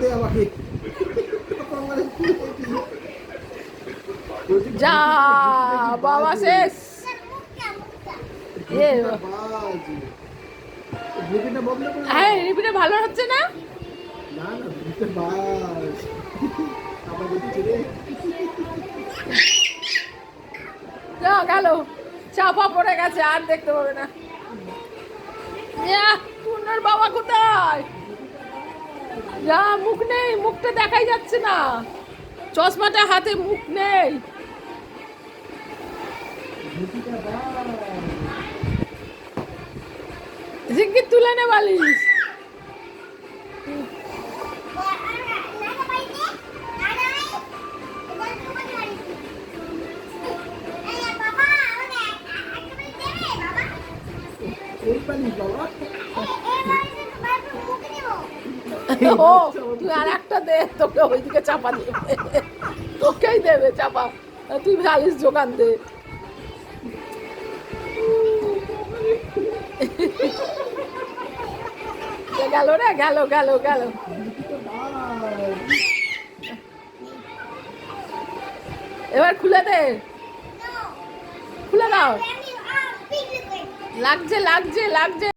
দে আমাকে। যা বাবা শেষ। হ্যাঁ রিপিটে ভালো হচ্ছে না। না না বাস আমার দেখছি রে। যা গেল, চাপা পড়ে গেছে, আর দেখতে পাবে না। পূর্ণর বাবা কোথায়? যা, মুখ নেই, মুখটা দেখাই যাচ্ছে না, চশমাটা হাতে, মুখ নেই। জিঙ্কি তুলে নে বালিশ। ও তুই আর একটা দে, তোকে ওইদিকে চাপা দেবে, তোকেই দেবে চাপা, তুই বালিশ জোগান দে। গেল রে, গেল গেল গেল। এবার খুলে দে, খুলে দাও। লাগছে লাগছে লাগছে।